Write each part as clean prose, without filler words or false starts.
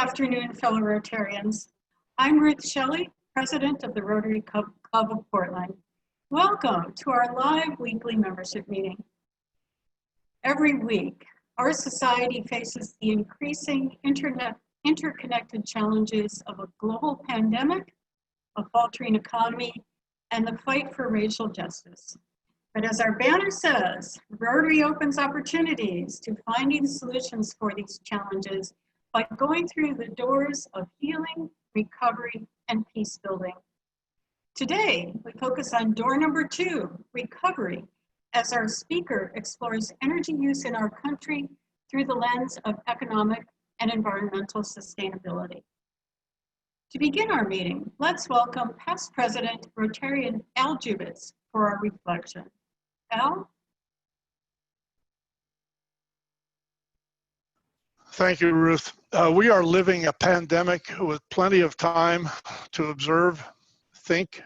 afternoon, fellow Rotarians. I'm Ruth Shelley, President of the Rotary Club of Portland. Welcome to our live weekly membership meeting. Every week, our society faces the increasing interconnected challenges of a global pandemic, a faltering economy, and the fight for racial justice. But as our banner says, Rotary opens opportunities to finding solutions for these challenges by going through the doors of healing, recovery, and peace building. Today, we focus on door number 2, recovery, as our speaker explores energy use in our country through the lens of economic and environmental sustainability. To begin our meeting, let's welcome past President Rotarian Al Jubitz for our reflection. Al? Thank you, Ruth. We are living a pandemic with plenty of time to observe, think,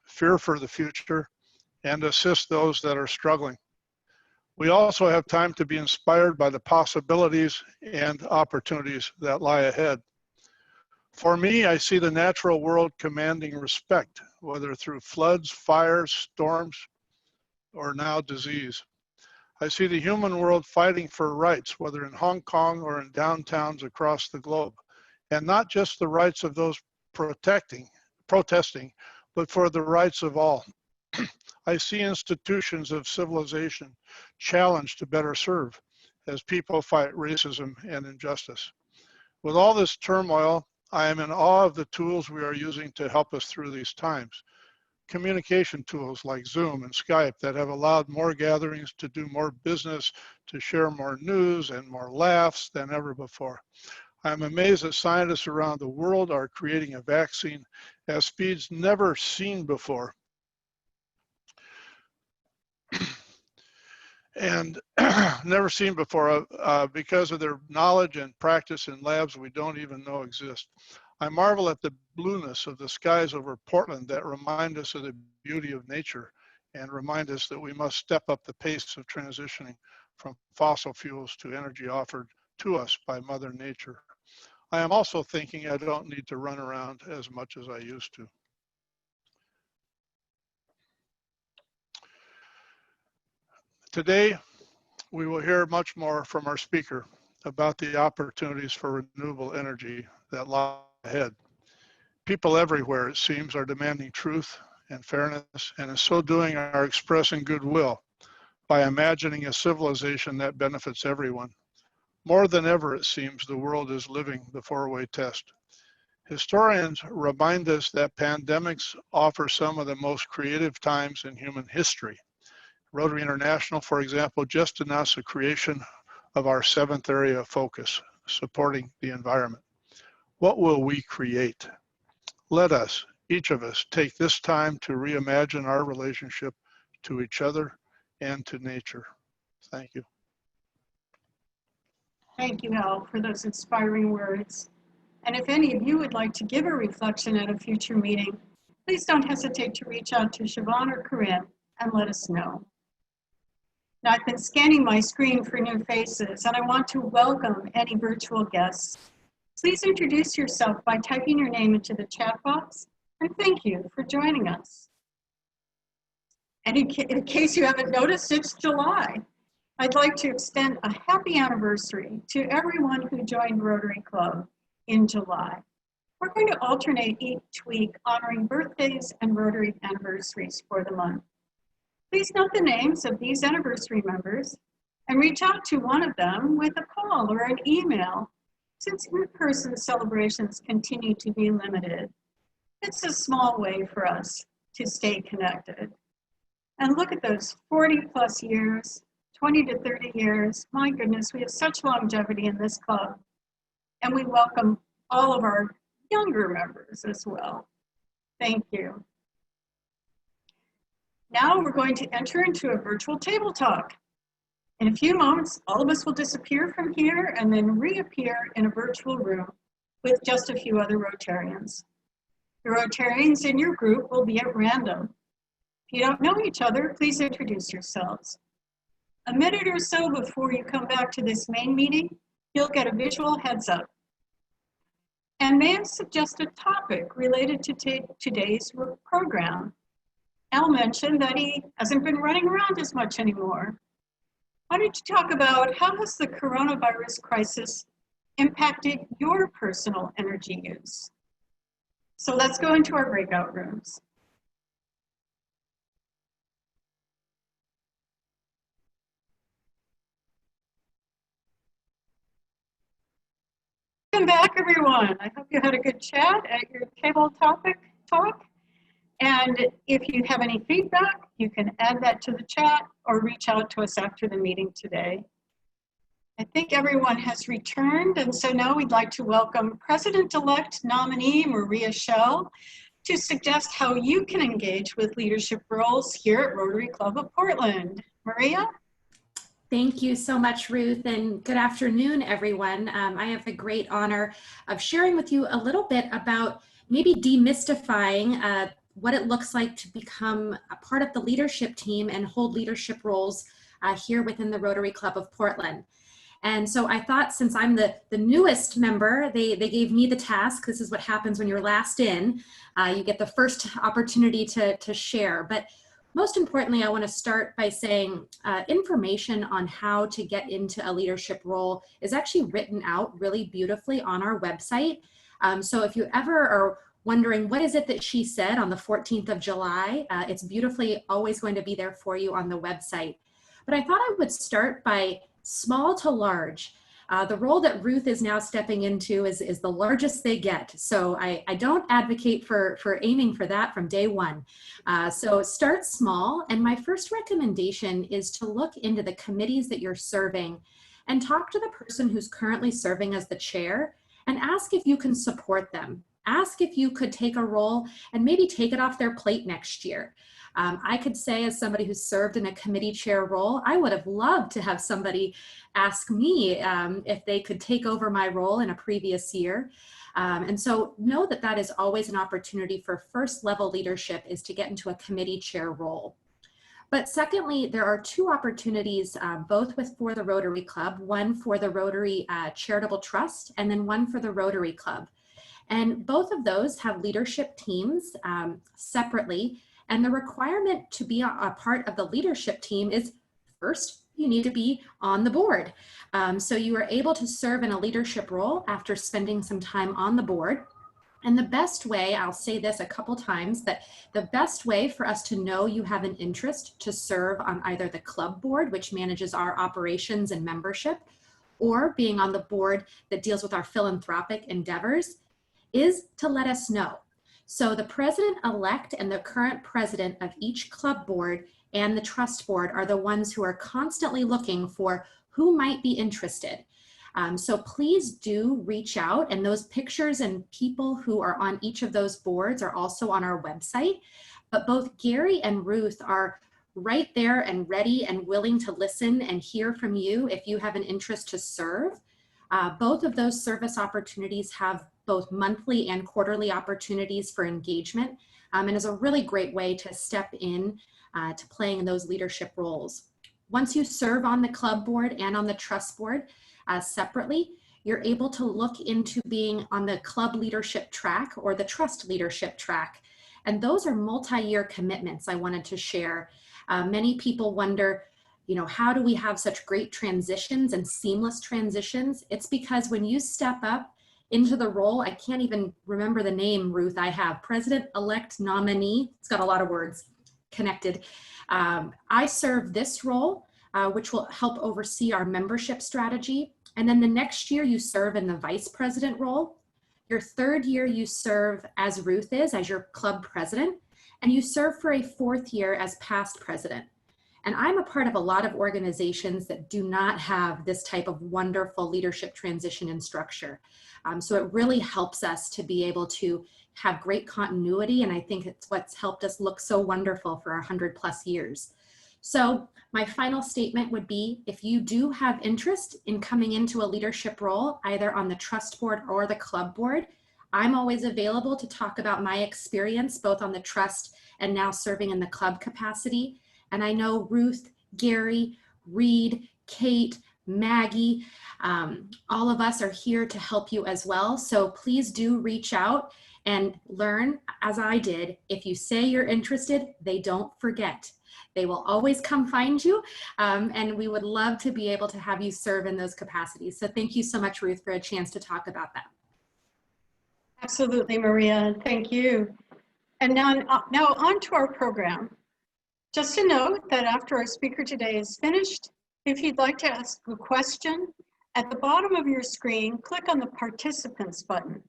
fear for the future, and assist those that are struggling. We also have time to be inspired by the possibilities and opportunities that lie ahead. For me, I see the natural world commanding respect, whether through floods, fires, storms, or now disease. I see the human world fighting for rights, whether in Hong Kong or in downtowns across the globe, and not just the rights of those protesting, but for the rights of all. I see institutions of civilization challenged to better serve as people fight racism and injustice. With all this turmoil, I am in awe of the tools we are using to help us through these times. Communication tools like Zoom and Skype that have allowed more gatherings to do more business, to share more news and more laughs than ever before. I'm amazed that scientists around the world are creating a vaccine at speeds never seen before. And never seen before because of their knowledge and practice in labs we don't even know exist. I marvel at the blueness of the skies over Portland that remind us of the beauty of nature and remind us that we must step up the pace of transitioning from fossil fuels to energy offered to us by Mother Nature. I am also thinking I don't need to run around as much as I used to. Today, we will hear much more from our speaker about the opportunities for renewable energy that lie ahead. People everywhere, it seems, are demanding truth and fairness, and in so doing are expressing goodwill by imagining a civilization that benefits everyone. More than ever, it seems, the world is living the four-way test. Historians remind us that pandemics offer some of the most creative times in human history. Rotary International, for example, just announced the creation of our 7th area of focus, supporting the environment. What will we create? Let us, each of us, take this time to reimagine our relationship to each other and to nature. Thank you. Thank you, Al, for those inspiring words. And if any of you would like to give a reflection at a future meeting, please don't hesitate to reach out to Siobhan or Corinne and let us know. Now, I've been scanning my screen for new faces, and I want to welcome any virtual guests. Please introduce yourself by typing your name into the chat box, and thank you for joining us. And in case you haven't noticed, it's July. I'd like to extend a happy anniversary to everyone who joined Rotary Club in July. We're going to alternate each week honoring birthdays and Rotary anniversaries for the month. Please note the names of these anniversary members and reach out to one of them with a call or an email, since in-person celebrations continue to be limited. It's a small way for us to stay connected. And look at those 40 plus years, 20 to 30 years. My goodness, we have such longevity in this club. And we welcome all of our younger members as well. Thank you. Now we're going to enter into a virtual table talk. In a few moments, all of us will disappear from here and then reappear in a virtual room with just a few other Rotarians. The Rotarians in your group will be at random. If you don't know each other, please introduce yourselves. A minute or so before you come back to this main meeting, you'll get a visual heads up. and may I suggest a topic related to today's program? Al mentioned that he hasn't been running around as much anymore. Why don't you talk about how has the coronavirus crisis impacted your personal energy use? So let's go into our breakout rooms. Welcome back, everyone. I hope you had a good chat at your table topic talk. And if you have any feedback, you can add that to the chat or reach out to us after the meeting today. I think everyone has returned, and so now we'd like to welcome President-elect nominee Maria Schell to suggest how you can engage with leadership roles here at Rotary Club of Portland. Maria? Thank you so much, Ruth, and good afternoon, everyone. I have the great honor of sharing with you a little bit about maybe demystifying what it looks like to become a part of the leadership team and hold leadership roles here within the Rotary Club of Portland. And so I thought, since I'm the newest member, they gave me the task. This is what happens when you're last in. You get the first opportunity to share. But most importantly, I want to start by saying information on how to get into a leadership role is actually written out really beautifully on our website. So if you ever are wondering what is it that she said on the 14th of July, it's beautifully always going to be there for you on the website. But I thought I would start by small to large. The role that Ruth is now stepping into is the largest they get. So I don't advocate for aiming for that from day one. So start small. And my first recommendation is to look into the committees that you're serving and talk to the person who's currently serving as the chair and ask if you can support them. Ask if you could take a role and maybe take it off their plate next year. I could say, as somebody who's served in a committee chair role, I would have loved to have somebody ask me if they could take over my role in a previous year. And so know that that is always an opportunity for first level leadership, is to get into a committee chair role. But secondly, there are two opportunities, both for the Rotary Club, one for the Rotary Charitable Trust, and then one for the Rotary Club. And both of those have leadership teams separately. And the requirement to be a part of the leadership team is, first, you need to be on the board. So you are able to serve in a leadership role after spending some time on the board. And the best way, I'll say this a couple times, that the best way for us to know you have an interest to serve on either the club board, which manages our operations and membership, or being on the board that deals with our philanthropic endeavors, is to let us know. So the president-elect and the current president of each club board and the trust board are the ones who are constantly looking for who might be interested. So please do reach out, and those pictures and people who are on each of those boards are also on our website. But both Gary and Ruth are right there and ready and willing to listen and hear from you if you have an interest to serve. Both of those service opportunities have both monthly and quarterly opportunities for engagement, and is a really great way to step in to playing in those leadership roles. Once you serve on the club board and on the trust board separately, you're able to look into being on the club leadership track or the trust leadership track. And those are multi-year commitments I wanted to share. Many people wonder, how do we have such great transitions and seamless transitions? It's because when you step up into the role, I can't even remember the name, Ruth, I have president-elect nominee. It's got a lot of words connected. I serve this role, which will help oversee our membership strategy. And then the next year you serve in the vice president role. Your third year you serve as Ruth is, as your club president, and you serve for a fourth year as past president. And I'm a part of a lot of organizations that do not have this type of wonderful leadership transition and structure. So it really helps us to be able to have great continuity. And I think it's what's helped us look so wonderful for 100+ years. So my final statement would be, if you do have interest in coming into a leadership role, either on the trust board or the club board, I'm always available to talk about my experience, both on the trust and now serving in the club capacity. And I know Ruth, Gary, Reed, Kate, Maggie. All of us are here to help you as well. So please do reach out and learn, as I did. If you say you're interested, they don't forget. They will always come find you, and we would love to be able to have you serve in those capacities. So thank you so much, Ruth, for a chance to talk about that. Absolutely, Maria, thank you. And now on to our program. Just a note that after our speaker today is finished, if you'd like to ask a question, at the bottom of your screen, click on the Participants button.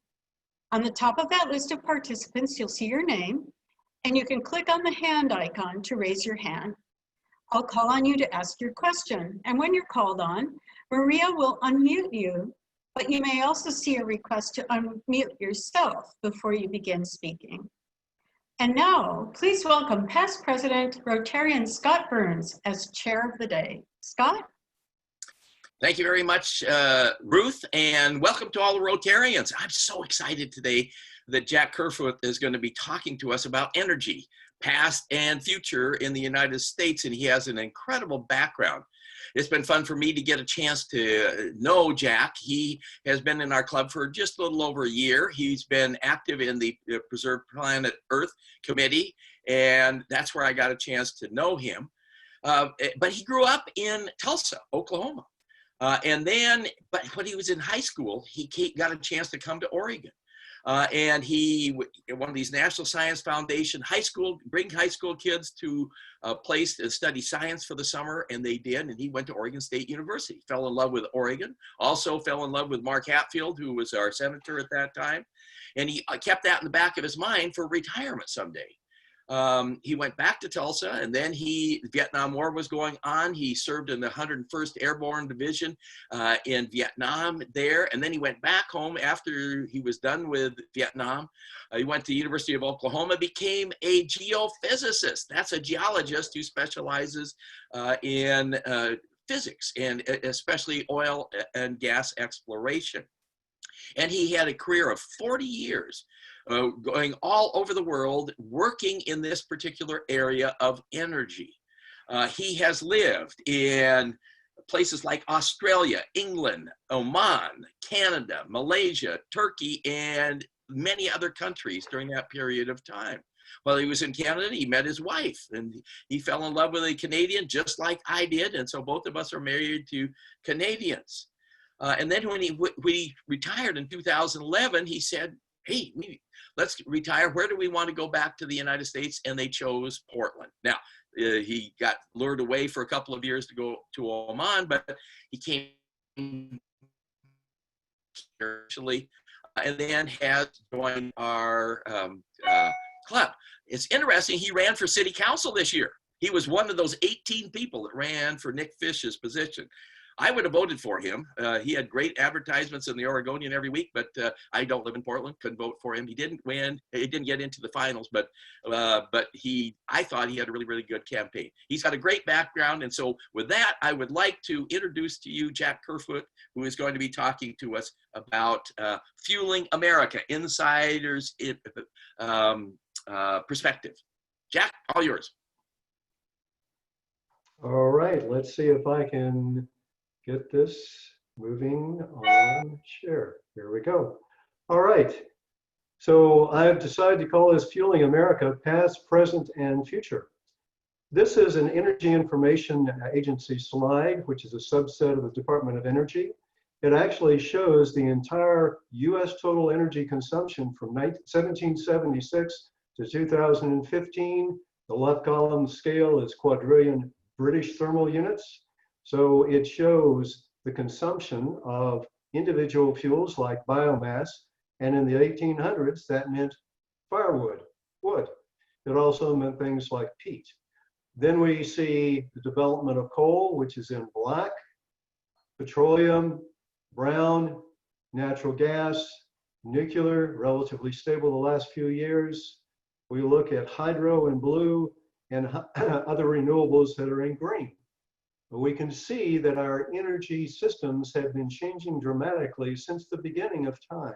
On the top of that list of participants, you'll see your name, and you can click on the hand icon to raise your hand. I'll call on you to ask your question, and when you're called on, Maria will unmute you, but you may also see a request to unmute yourself before you begin speaking. And now, please welcome past President Rotarian Scott Burns as Chair of the Day. Scott? Thank you very much, Ruth, and welcome to all the Rotarians. I'm so excited today that Jack Kerfoot is going to be talking to us about energy, past and future in the United States, and he has an incredible background. It's been fun for me to get a chance to know Jack. He has been in our club for just a little over a year. He's been active in the Preserve Planet Earth Committee, and that's where I got a chance to know him. But he grew up in Tulsa, Oklahoma. And then, but when he was in high school, he got a chance to come to Oregon. And he, one of these National Science Foundation bring high school kids to a place to study science for the summer, and they did, and he went to Oregon State University, fell in love with Oregon, also fell in love with Mark Hatfield, who was our senator at that time, and he kept that in the back of his mind for retirement someday. He went back to Tulsa, and then the Vietnam War was going on. He served in the 101st Airborne Division in Vietnam there, and then he went back home after he was done with Vietnam. He went to the University of Oklahoma, became a geophysicist. That's a geologist who specializes in physics, and especially oil and gas exploration. And he had a career of 40 years going all over the world, working in this particular area of energy. He has lived in places like Australia, England, Oman, Canada, Malaysia, Turkey, and many other countries during that period of time. While he was in Canada, he met his wife, and he fell in love with a Canadian just like I did, and so both of us are married to Canadians. And then when he retired in 2011, he said, hey, let's retire. Where do we want to go back to the United States? And they chose Portland. Now, he got lured away for a couple of years to go to Oman, but he came actually, and then has joined our club. It's interesting, he ran for city council this year. He was one of those 18 people that ran for Nick Fish's position. I would have voted for him. He had great advertisements in the Oregonian every week, but I don't live in Portland, couldn't vote for him. He didn't win. He didn't get into the finals, but I thought he had a really, really good campaign. He's got a great background, and so with that, I would like to introduce to you Jack Kerfoot, who is going to be talking to us about fueling America, insiders' perspective. Jack, all yours. All right, let's see if I can get this moving on share. Here we go. All right. So I've decided to call this Fueling America, Past, Present, and Future. This is an Energy Information Agency slide, which is a subset of the Department of Energy. It actually shows the entire US total energy consumption from 1776 to 2015. The left column scale is quadrillion British thermal units. So it shows the consumption of individual fuels like biomass, and in the 1800s, that meant firewood, wood. It also meant things like peat. Then we see the development of coal, which is in black, petroleum, brown, natural gas, nuclear, relatively stable the last few years. We look at hydro in blue and other renewables that are in green. We can see that our energy systems have been changing dramatically since the beginning of time.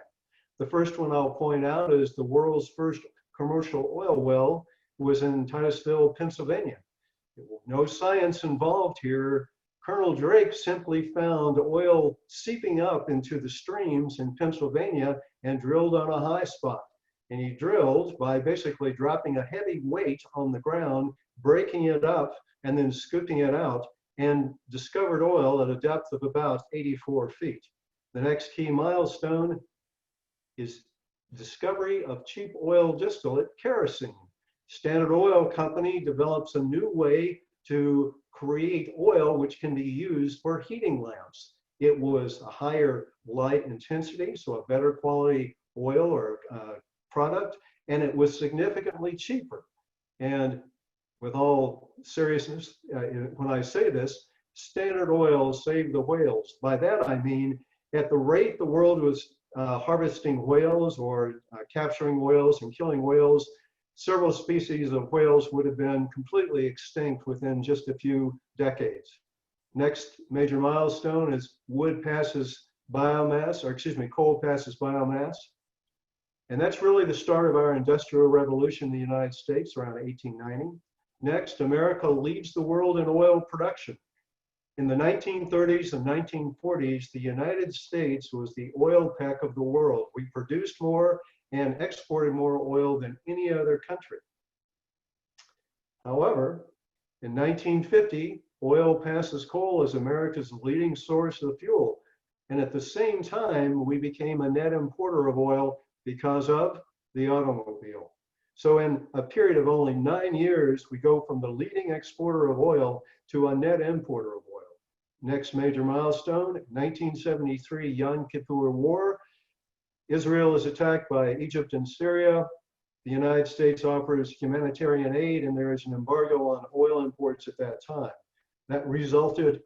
The first one I'll point out is the world's first commercial oil well was in Titusville, Pennsylvania. No science involved here. Colonel Drake simply found oil seeping up into the streams in Pennsylvania and drilled on a high spot. And he drilled by basically dropping a heavy weight on the ground, breaking it up, and then scooping it out, and discovered oil at a depth of about 84 feet. The next key milestone is discovery of cheap oil distillate, kerosene. Standard Oil Company develops a new way to create oil which can be used for heating lamps. It was a higher light intensity, so a better quality oil or product, and it was significantly cheaper. And with all seriousness, when I say this, Standard Oil saved the whales. By that I mean, at the rate the world was harvesting whales or capturing whales and killing whales, several species of whales would have been completely extinct within just a few decades. Next major milestone is wood passes biomass, or excuse me, coal passes biomass. And that's really the start of our industrial revolution in the United States around 1890. Next, America leads the world in oil production. In the 1930s and 1940s, the United States was the oil pack of the world. We produced more and exported more oil than any other country. However, in 1950, oil passes coal as America's leading source of fuel. And at the same time, we became a net importer of oil because of the automobile. So in a period of only 9 years, we go from the leading exporter of oil to a net importer of oil. Next major milestone, 1973 Yom Kippur War. Israel is attacked by Egypt and Syria. The United States offers humanitarian aid, and there is an embargo on oil imports at that time. That resulted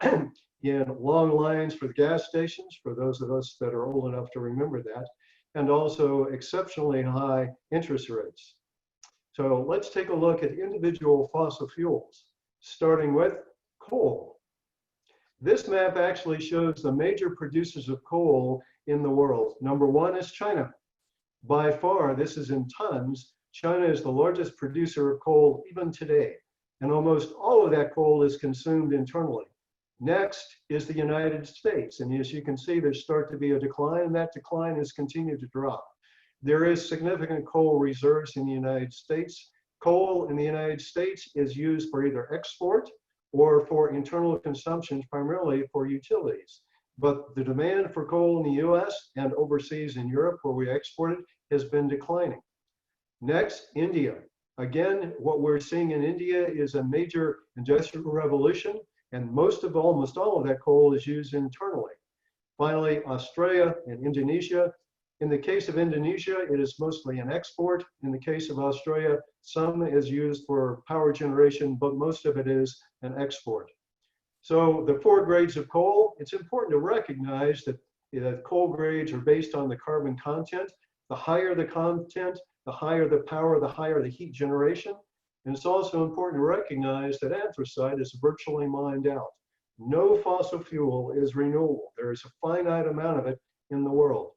in long lines for the gas stations, for those of us that are old enough to remember that, and also exceptionally high interest rates. So let's take a look at individual fossil fuels, starting with coal. This map actually shows the major producers of coal in the world. Number one is China. By far, this is in tons. China is the largest producer of coal even today, and almost all of that coal is consumed internally. Next is the United States, and as you can see, there starts to be a decline, and that decline has continued to drop. There is significant coal reserves in the United States. Coal in the United States is used for either export or for internal consumption, primarily for utilities. But the demand for coal in the US and overseas in Europe, where we export it, has been declining. Next, India. Again, what we're seeing in India is a major industrial revolution, and almost all of that coal is used internally. Finally, Australia and Indonesia. In the case of Indonesia, it is mostly an export. In the case of Australia, some is used for power generation, but most of it is an export. So the 4 grades of coal, it's important to recognize that coal grades are based on the carbon content. The higher the content, the higher the power, the higher the heat generation. And it's also important to recognize that anthracite is virtually mined out. No fossil fuel is renewable. There is a finite amount of it in the world.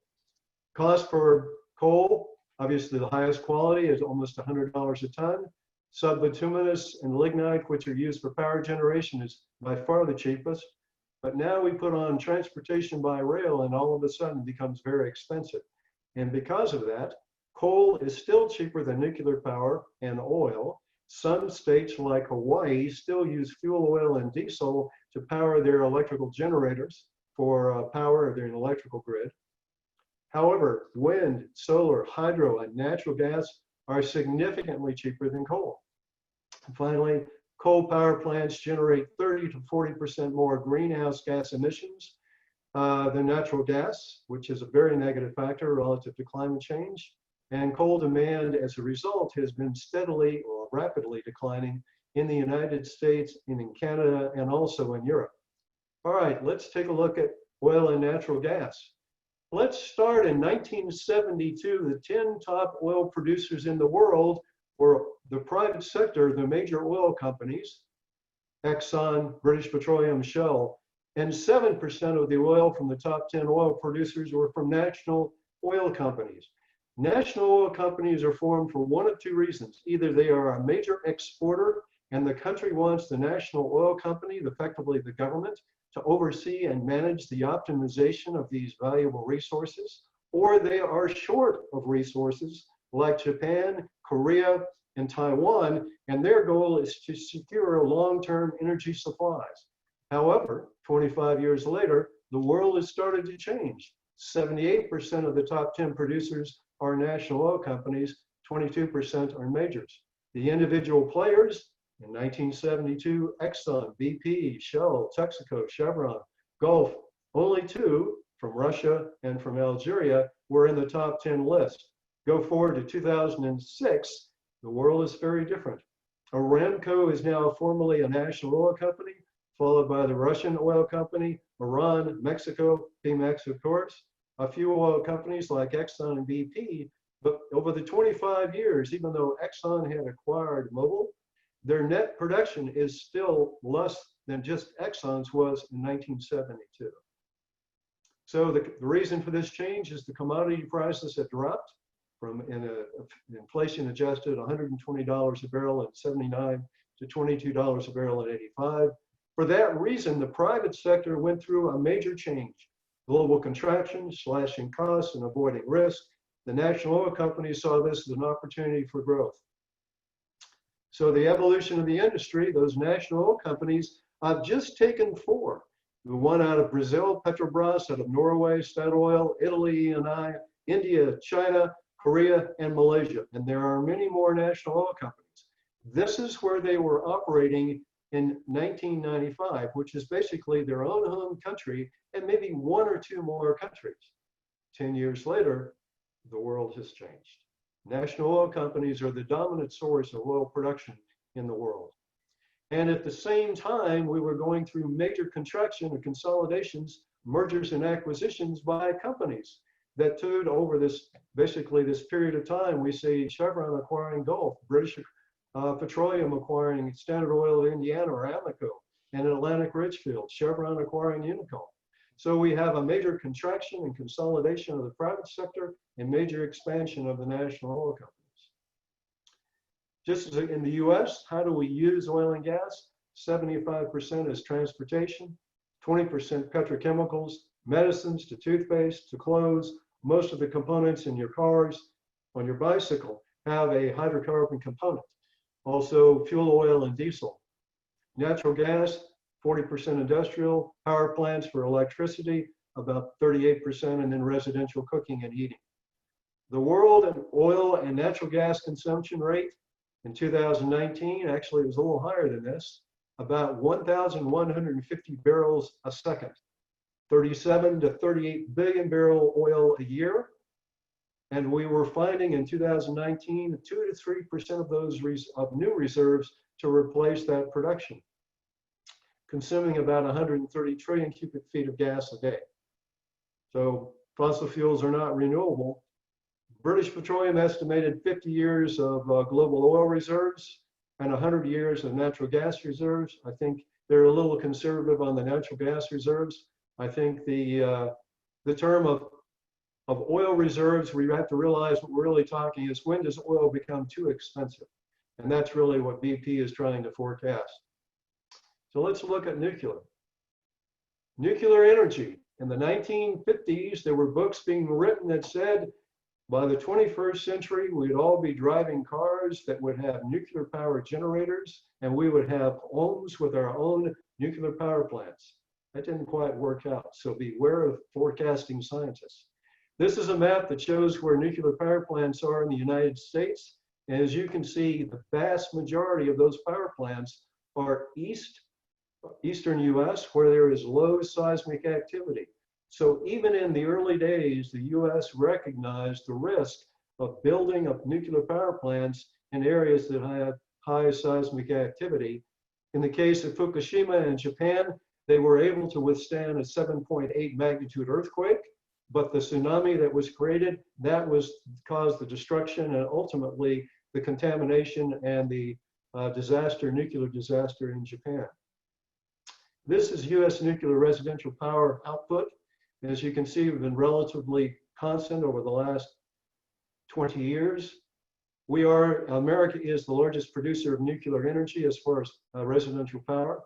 Cost for coal, obviously the highest quality is almost $100 a ton. Subbituminous and lignite, which are used for power generation, is by far the cheapest. But now we put on transportation by rail, and all of a sudden it becomes very expensive. And because of that, coal is still cheaper than nuclear power and oil. Some states like Hawaii still use fuel oil and diesel to power their electrical generators for power of their electrical grid. However, wind, solar, hydro, and natural gas are significantly cheaper than coal. And finally, coal power plants generate 30 to 40% more greenhouse gas emissions than natural gas, which is a very negative factor relative to climate change. And coal demand, as a result, has been steadily or rapidly declining in the United States and in Canada and also in Europe. All right, let's take a look at oil and natural gas. Let's start in 1972. The 10 top oil producers in the world were the private sector, the major oil companies, Exxon, British Petroleum, Shell, and 7% of the oil from the top 10 oil producers were from national oil companies. National oil companies are formed for one of two reasons. Either they are a major exporter And the country wants the national oil company, effectively the government, to oversee and manage the optimization of these valuable resources, or they are short of resources like Japan, Korea, and Taiwan, and their goal is to secure long-term energy supplies. However, 25 years later, the world has started to change. 78% of the top 10 producers are national oil companies, 22% are majors. The individual players, in 1972, Exxon, BP, Shell, Texaco, Chevron, Gulf, only 2 from Russia and from Algeria were in the top 10 list. Go forward to 2006, the world is very different. Aramco is now formally a national oil company, followed by the Russian oil company, Iran, Mexico, Pemex, of course, a few oil companies like Exxon and BP. But over the 25 years, even though Exxon had acquired Mobil, their net production is still less than just Exxon's was in 1972. So the reason for this change is the commodity prices have dropped from inflation adjusted $120 a barrel in 79 to $22 a barrel in 85. For that reason, the private sector went through a major change. Global contraction, slashing costs and avoiding risk. The national oil companies saw this as an opportunity for growth. So the evolution of the industry, those national oil companies, I've just taken 4. The one out of Brazil, Petrobras, out of Norway, Statoil, Italy, Eni, India, China, Korea, and Malaysia. And there are many more national oil companies. This is where they were operating in 1995, which is basically their own home country and maybe 1 or 2 more countries. 10 years later, the world has changed. National oil companies are the dominant source of oil production in the world. And at the same time, we were going through major contraction and consolidations, mergers and acquisitions by companies that took over this, basically this period of time. We see Chevron acquiring Gulf, British Petroleum acquiring Standard Oil of Indiana or Amoco, and Atlantic Richfield, Chevron acquiring Unocal. So we have a major contraction and consolidation of the private sector and major expansion of the national oil companies. Just as in the US, how do we use oil and gas? 75% is transportation, 20% petrochemicals, medicines to toothpaste to clothes. Most of the components in your cars, on your bicycle, have a hydrocarbon component. Also fuel oil and diesel. Natural gas, 40% industrial, power plants for electricity, about 38%, and then residential cooking and heating. The world and oil and natural gas consumption rate in 2019, actually it was a little higher than this, about 1,150 barrels a second, 37 to 38 billion barrel oil a year. And we were finding in 2019, 2 to 3% of those of new reserves to replace that production, consuming about 130 trillion cubic feet of gas a day. So fossil fuels are not renewable. British Petroleum estimated 50 years of global oil reserves and 100 years of natural gas reserves. I think they're a little conservative on the natural gas reserves. I think the term of oil reserves, we have to realize what we're really talking is, when does oil become too expensive? And that's really what BP is trying to forecast. So let's look at nuclear. Nuclear energy. In the 1950s, there were books being written that said, by the 21st century, we'd all be driving cars that would have nuclear power generators, and we would have homes with our own nuclear power plants. That didn't quite work out, so beware of forecasting scientists. This is a map that shows where nuclear power plants are in the United States. And as you can see, the vast majority of those power plants are eastern US, where there is low seismic activity. So even in the early days, the US recognized the risk of building up nuclear power plants in areas that have high seismic activity. In the case of Fukushima in Japan, they were able to withstand a 7.8 magnitude earthquake, but the tsunami that was created, that caused the destruction and ultimately the contamination and the nuclear disaster in Japan. This is US nuclear residential power output. As you can see, we've been relatively constant over the last 20 years. America is the largest producer of nuclear energy as far as residential power.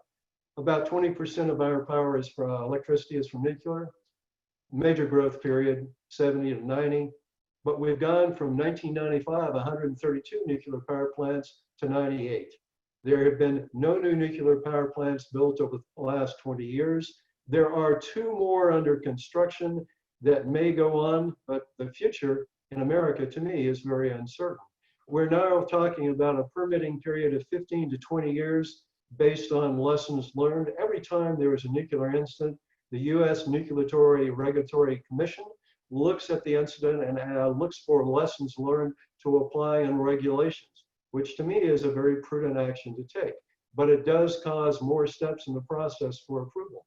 About 20% of our power is from electricity is from nuclear. Major growth period, 70 to 90. But we've gone from 1995, 132 nuclear power plants to 98. There have been no new nuclear power plants built over the last 20 years. There are 2 more under construction that may go on, but the future in America, to me, is very uncertain. We're now talking about a permitting period of 15 to 20 years based on lessons learned. Every time there is a nuclear incident, the U.S. Nuclear Regulatory Commission looks at the incident and looks for lessons learned to apply in regulations, which to me is a very prudent action to take. But it does cause more steps in the process for approval.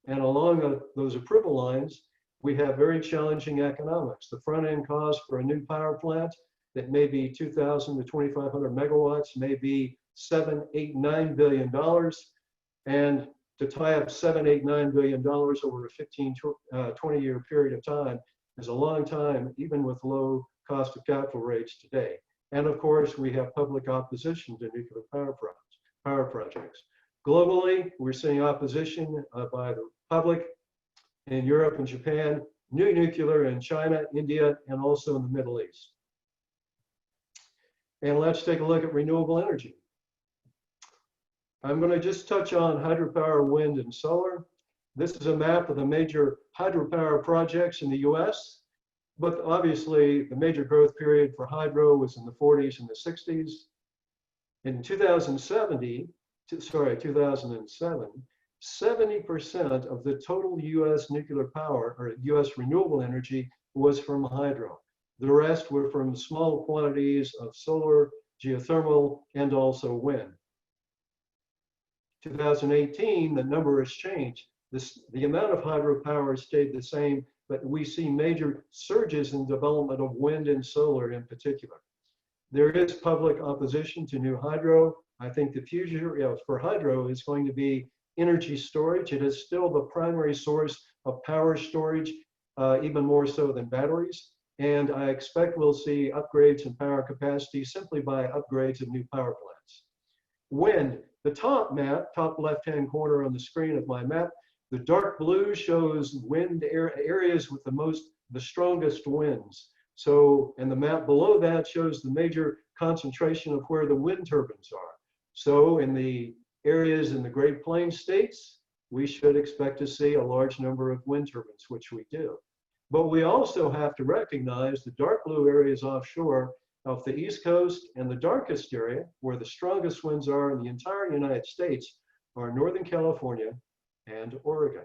And along those approval lines, we have very challenging economics. The front end cost for a new power plant that may be 2,000 to 2,500 megawatts may be $7, $8, $9 billion. And to tie up $7, $8, $9 billion over a 15, 20-year period of time is a long time, even with low cost of capital rates today. And of course, we have public opposition to nuclear power projects. Globally, we're seeing opposition by the public in Europe and Japan, new nuclear in China, India, and also in the Middle East. And let's take a look at renewable energy. I'm going to just touch on hydropower, wind, and solar. This is a map of the major hydropower projects in the US, but obviously the major growth period for hydro was in the 40s and the 60s. In 2007, 70% of the total US nuclear power or US renewable energy was from hydro. The rest were from small quantities of solar, geothermal, and also wind. 2018, the number has changed. The amount of hydropower stayed the same, but we see major surges in development of wind and solar in particular. There is public opposition to new hydro. I think the future for hydro is going to be energy storage. It is still the primary source of power storage, even more so than batteries. And I expect we'll see upgrades in power capacity simply by upgrades of new power plants. Wind, the top map, top left-hand corner on the screen of my map, the dark blue shows wind areas with the strongest winds. So, and the map below that shows the major concentration of where the wind turbines are. So in the areas in the Great Plains states, we should expect to see a large number of wind turbines, which we do. But we also have to recognize the dark blue areas offshore off the East Coast, and the darkest area where the strongest winds are in the entire United States are Northern California and Oregon.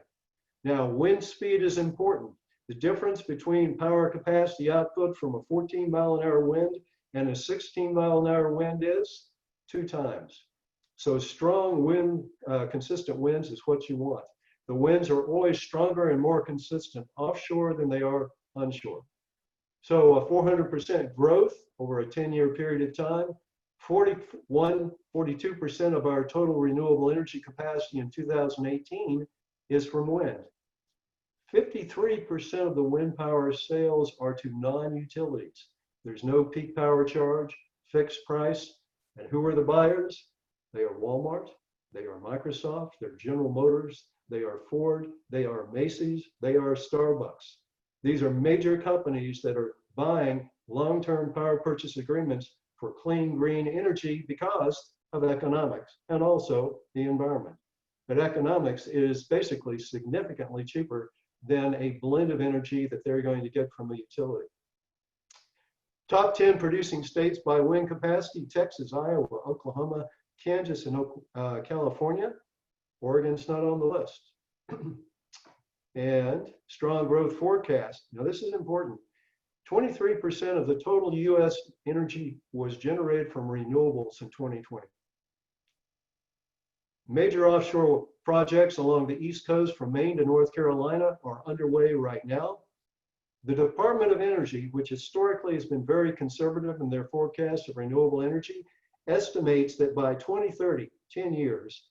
Now, wind speed is important. The difference between power capacity output from a 14-mile-an-hour wind and a 16-mile-an-hour wind is 2 times. So strong wind, consistent winds is what you want. The winds are always stronger and more consistent offshore than they are onshore. So a 400% growth over a 10-year period of time, 42% of our total renewable energy capacity in 2018 is from wind. 53% of the wind power sales are to non-utilities. There's no peak power charge, fixed price. And who are the buyers? They are Walmart, they are Microsoft, they're General Motors, they are Ford, they are Macy's, they are Starbucks. These are major companies that are buying long-term power purchase agreements for clean, green energy because of economics and also the environment. But economics is basically significantly cheaper than a blend of energy that they're going to get from a utility. Top 10 producing states by wind capacity: Texas, Iowa, Oklahoma, Kansas, and California. Oregon's not on the list. And strong growth forecast. Now this is important. 23% of the total US energy was generated from renewables in 2020. Major offshore projects along the East Coast from Maine to North Carolina are underway right now. The Department of Energy, which historically has been very conservative in their forecast of renewable energy, estimates that by 2030, 10 years,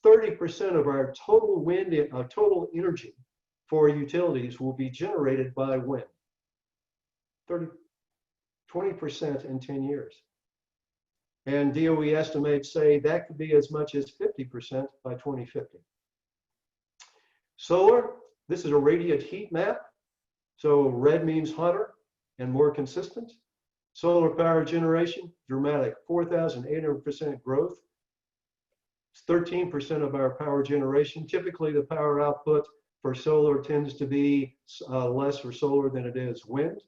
30% of our total total energy for utilities will be generated by wind. 20% in 10 years. And DOE estimates say that could be as much as 50% by 2050. Solar, this is a radiant heat map. So red means hotter and more consistent. Solar power generation, dramatic, 4,800% growth. It's 13% of our power generation. Typically, the power output for solar tends to be less for solar than it is wind.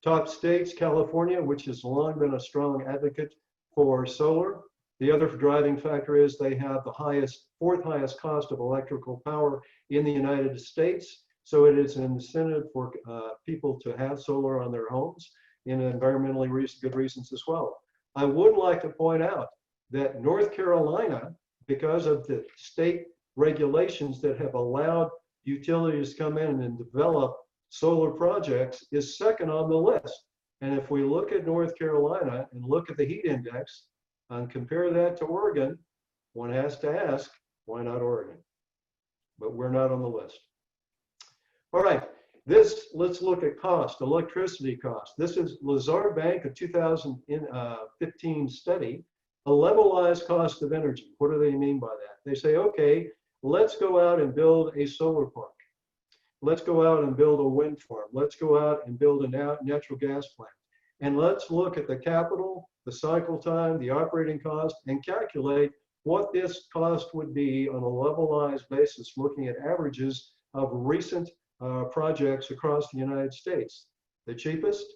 Top states, California, which has long been a strong advocate for solar. The other driving factor is they have the fourth highest cost of electrical power in the United States. So it is an incentive for people to have solar on their homes in environmentally good reasons as well. I would like to point out that North Carolina, because of the state regulations that have allowed utilities to come in and develop solar projects, is second on the list. And if we look at North Carolina and look at the heat index and compare that to Oregon, one has to ask, why not Oregon? But we're not on the list. All right, let's look at cost, electricity cost. This is Lazard Bank, a 2015 study, a levelized cost of energy. What do they mean by that? They say, okay, let's go out and build a solar park. Let's go out and build a wind farm. Let's go out and build a natural gas plant. And let's look at the capital, the cycle time, the operating cost, and calculate what this cost would be on a levelized basis, looking at averages of recent projects across the United States. The cheapest,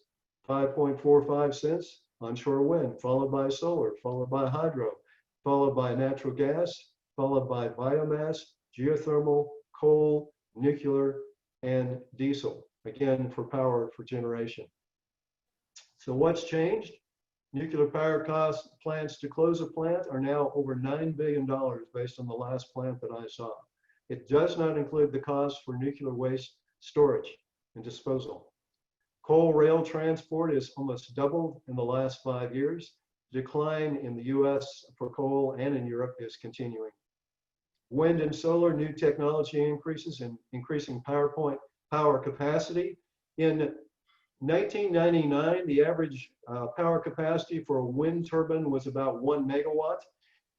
5.45 cents, onshore wind, followed by solar, followed by hydro, followed by natural gas, followed by biomass, geothermal, coal, nuclear, and diesel, again, for power for generation. So what's changed? Nuclear power plants to close a plant are now over $9 billion based on the last plant that I saw. It does not include the cost for nuclear waste storage and disposal. Coal rail transport is almost doubled in the last 5 years. Decline in the US for coal and in Europe is continuing. Wind and solar, new technology increases in increasing power capacity. In 1999, the average power capacity for a wind turbine was about 1 megawatt.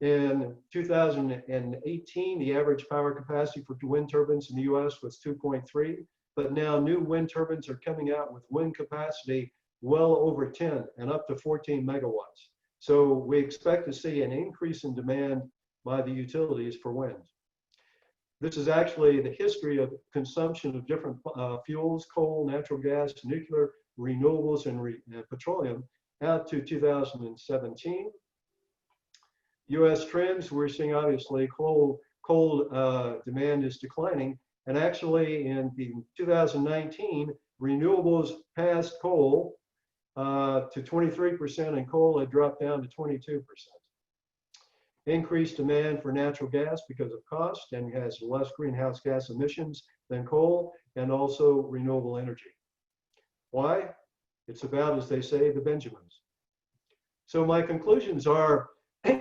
In 2018, the average power capacity for wind turbines in the US was 2.3, but now new wind turbines are coming out with wind capacity well over 10 and up to 14 megawatts. So we expect to see an increase in demand by the utilities for wind. This is actually the history of consumption of different fuels, coal, natural gas, nuclear, renewables, and petroleum out to 2017. US trends, we're seeing obviously coal demand is declining, and actually in 2019, renewables passed coal to 23%, and coal had dropped down to 22%. Increased demand for natural gas because of cost and has less greenhouse gas emissions than coal, and also renewable energy. Why? It's about, as they say, the Benjamins. So my conclusions are,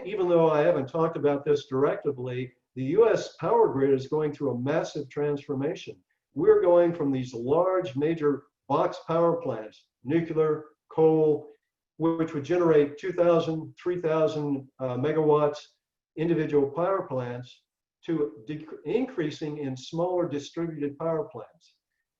even though I haven't talked about this directly, the US power grid is going through a massive transformation. We're going from these large major box power plants, nuclear, coal, which would generate 2,000, 3,000 megawatts individual power plants, to increasing in smaller distributed power plants.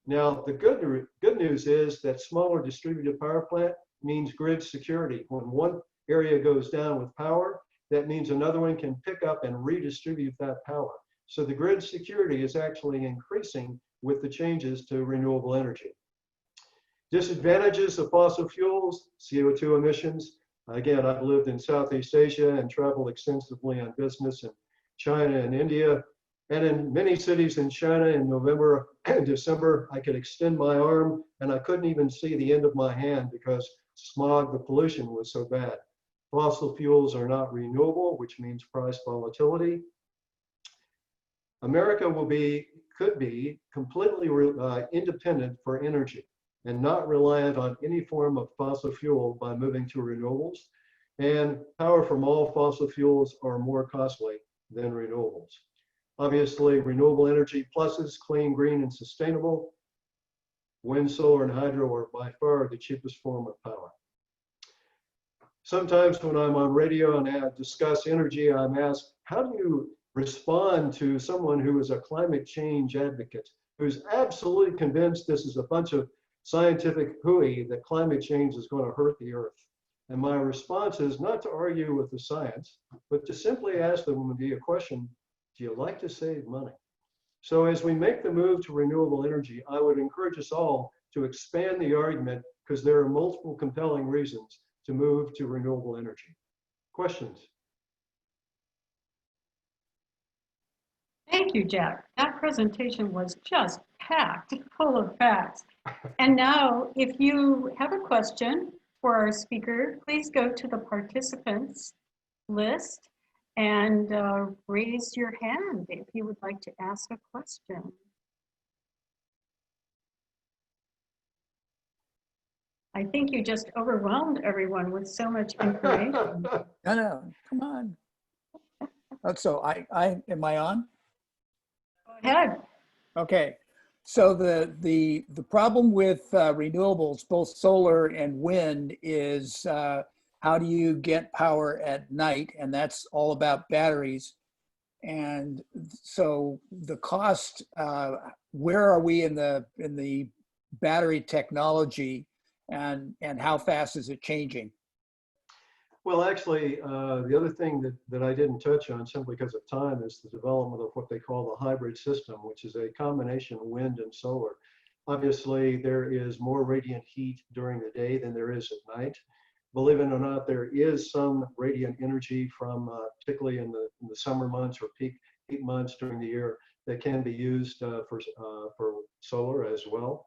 Now, the good news is that smaller distributed power plant means grid security. When one area goes down with power, that means another one can pick up and redistribute that power. So the grid security is actually increasing with the changes to renewable energy. Disadvantages of fossil fuels, CO2 emissions. Again, I've lived in Southeast Asia and traveled extensively on business in China and India. And in many cities in China in November and December, I could extend my arm and I couldn't even see the end of my hand because smog, the pollution was so bad. Fossil fuels are not renewable, which means price volatility. America could be completely independent for energy and not reliant on any form of fossil fuel by moving to renewables. And power from all fossil fuels are more costly than renewables. Obviously, renewable energy pluses, clean, green, and sustainable. Wind, solar, and hydro are by far the cheapest form of power. Sometimes when I'm on radio and I discuss energy, I'm asked, how do you respond to someone who is a climate change advocate, who's absolutely convinced this is a bunch of scientific hooey that climate change is going to hurt the earth? And my response is not to argue with the science, but to simply ask them a question, do you like to save money? So as we make the move to renewable energy, I would encourage us all to expand the argument because there are multiple compelling reasons to move to renewable energy. Questions? Thank you, Jack. That presentation was just packed full of facts. And now, if you have a question for our speaker, please go to the participants list and raise your hand if you would like to ask a question. I think you just overwhelmed everyone with so much information. No, come on. Oh, so am I on? Go ahead. Okay. So the problem with renewables, both solar and wind, is how do you get power at night? And that's all about batteries. And so the cost, where are we in the battery technology, and how fast is it changing? Well, actually, the other thing that I didn't touch on simply because of time is the development of what they call the hybrid system, which is a combination of wind and solar. Obviously, there is more radiant heat during the day than there is at night. Believe it or not, there is some radiant energy from, particularly in the summer months or peak months during the year, that can be used for solar as well.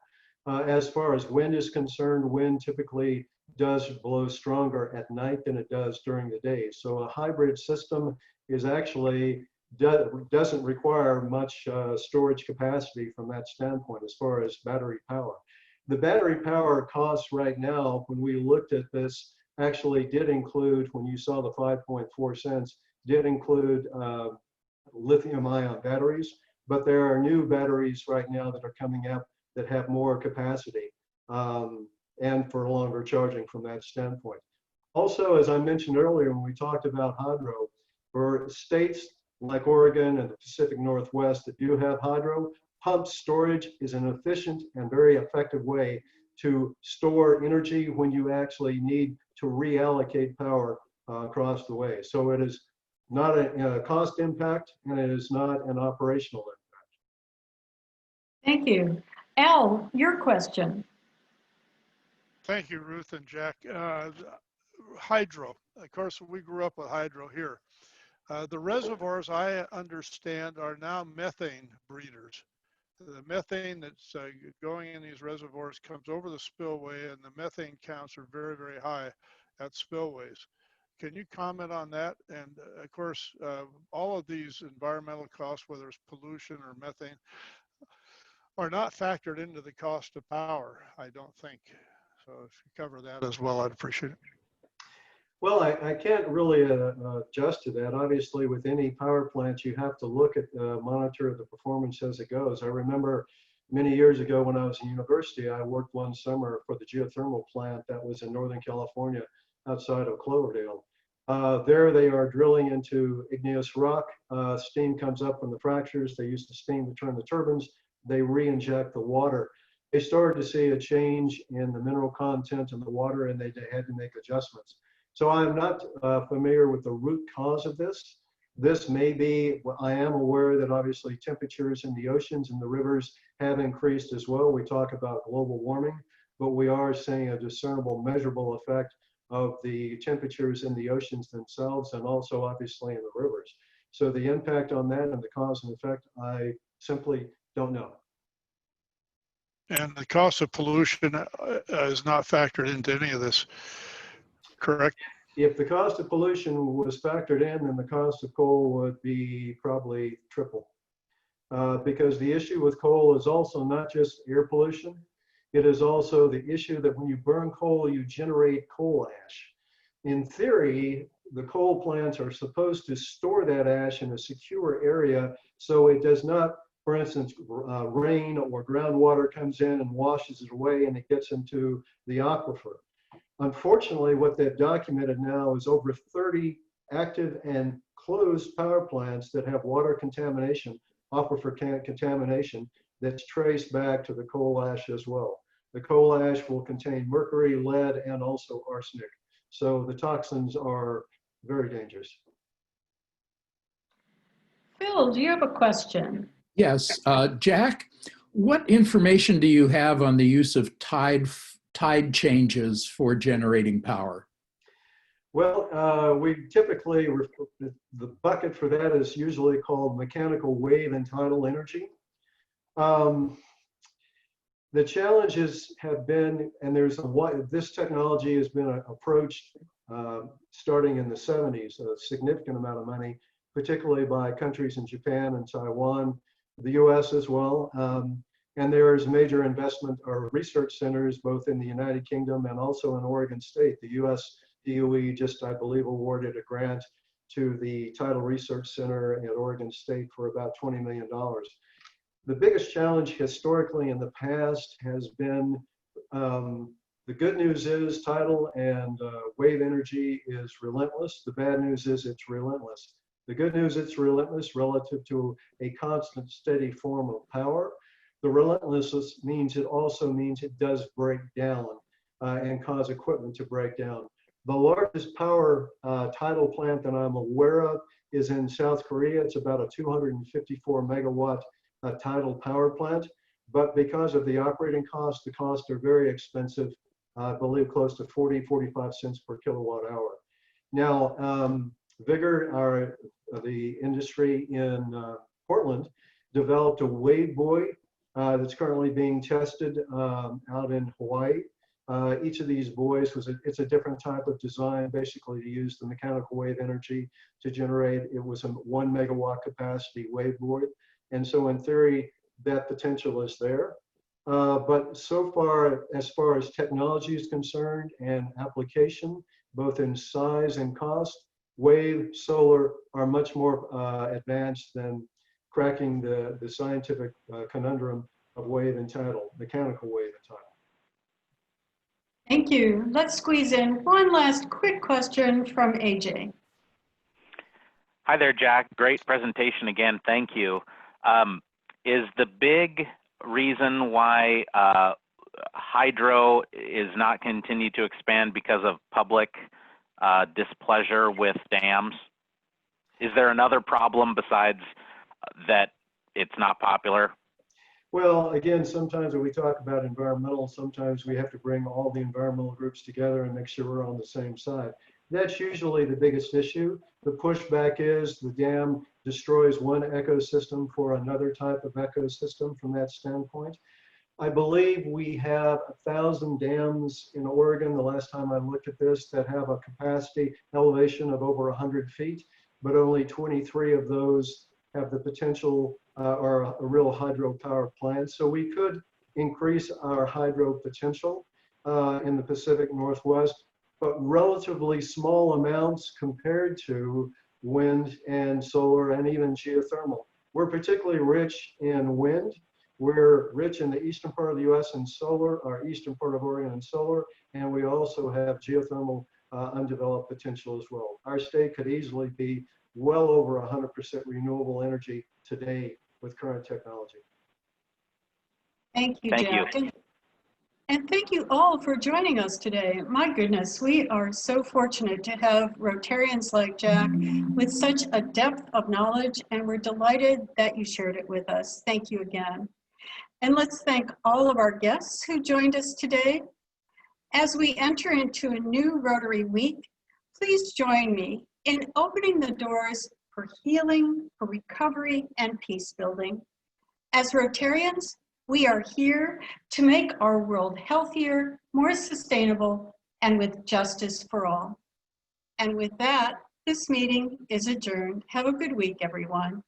As far as wind is concerned, wind typically does blow stronger at night than it does during the day. So a hybrid system is actually doesn't require much storage capacity from that standpoint as far as battery power. The battery power costs right now, when we looked at this, actually did include, when you saw the 5.4 cents, did include lithium ion batteries, but there are new batteries right now that are coming up that have more capacity and for longer charging from that standpoint. Also, as I mentioned earlier, when we talked about hydro, for states like Oregon and the Pacific Northwest that do have hydro, pumped storage is an efficient and very effective way to store energy when you actually need to reallocate power across the way. So it is not a cost impact, and it is not an operational impact. Thank you. Al, your question. Thank you, Ruth and Jack. Hydro, of course, we grew up with hydro here. The reservoirs, I understand, are now methane breeders. The methane that's going in these reservoirs comes over the spillway, and the methane counts are very, very high at spillways. Can you comment on that? And of course, all of these environmental costs, whether it's pollution or methane, are not factored into the cost of power, I don't think. So if you cover that as well, I'd appreciate it. Well, I can't really adjust to that. Obviously, with any power plant, you have to look at, monitor the performance as it goes. I remember many years ago when I was in university, I worked one summer for the geothermal plant that was in Northern California outside of Cloverdale. There they are drilling into igneous rock. Steam comes up from the fractures. They use the steam to turn the turbines. They re-inject the water. They started to see a change in the mineral content in the water, and they had to make adjustments. So I'm not familiar with the root cause of this. This may be, I am aware that obviously temperatures in the oceans and the rivers have increased as well. We talk about global warming, but we are seeing a discernible, measurable effect of the temperatures in the oceans themselves, and also obviously in the rivers. So the impact on that and the cause and effect, I simply don't know. And the cost of pollution is not factored into any of this, correct? If the cost of pollution was factored in, then the cost of coal would be probably triple. Because the issue with coal is also not just air pollution, it is also the issue that when you burn coal, you generate coal ash. In theory, the coal plants are supposed to store that ash in a secure area so it does not, for instance, rain or groundwater comes in and washes it away and it gets into the aquifer. Unfortunately, what they've documented now is over 30 active and closed power plants that have water contamination, aquifer contamination, that's traced back to the coal ash as well. The coal ash will contain mercury, lead, and also arsenic. So the toxins are very dangerous. Phil, do you have a question? Yes, Jack, what information do you have on the use of tide changes for generating power? Well, we typically, the bucket for that is usually called mechanical wave and tidal energy. The challenges have been, and this technology has been approached starting in the 70s, a significant amount of money, particularly by countries in Japan and Taiwan, the US as well. And there's major investment or research centers both in the United Kingdom and also in Oregon State. The US DOE just, I believe, awarded a grant to the Tidal Research Center at Oregon State for about $20 million. The biggest challenge historically in the past has been, the good news is tidal and wave energy is relentless. The bad news is it's relentless. The good news, it's relentless relative to a constant, steady form of power. The relentlessness means it also means it does break down and cause equipment to break down. The largest power tidal plant that I'm aware of is in South Korea. It's about a 254 megawatt tidal power plant. But because of the operating costs, the costs are very expensive. I believe close to 40-45 cents per kilowatt hour. Now, Vigor, the industry in Portland, developed a wave buoy that's currently being tested out in Hawaii. Each of these buoys it's a different type of design, basically to use the mechanical wave energy to generate. It was a 1 megawatt capacity wave buoy. And so in theory, that potential is there. But so far as technology is concerned and application, both in size and cost, wave, solar are much more advanced than cracking the scientific conundrum of wave and tidal, mechanical wave and tidal. Thank you. Let's squeeze in one last quick question from AJ. Hi there, Jack. Great presentation again. Thank you. Is the big reason why hydro is not continued to expand because of public displeasure with dams? Is there another problem besides that it's not popular? Well, again, sometimes when we talk about environmental, sometimes we have to bring all the environmental groups together and make sure we're on the same side. That's usually the biggest issue. The pushback is the dam destroys one ecosystem for another type of ecosystem from that standpoint. I believe we have 1,000 dams in Oregon, the last time I looked at this, that have a capacity elevation of over 100 feet, but only 23 of those have the potential or a real hydropower plant. So we could increase our hydro potential in the Pacific Northwest, but relatively small amounts compared to wind and solar and even geothermal. We're particularly rich in wind. We're rich in the eastern part of the US in solar, our eastern part of Oregon in solar, and we also have geothermal undeveloped potential as well. Our state could easily be well over 100% renewable energy today with current technology. Thank you, Thank Jack. you. And thank you all for joining us today. My goodness, we are so fortunate to have Rotarians like Jack with such a depth of knowledge, and we're delighted that you shared it with us. Thank you again. And let's thank all of our guests who joined us today. As we enter into a new Rotary week, please join me in opening the doors for healing, for recovery, and peace building. As Rotarians, we are here to make our world healthier, more sustainable, and with justice for all. And with that, this meeting is adjourned. Have a good week, everyone.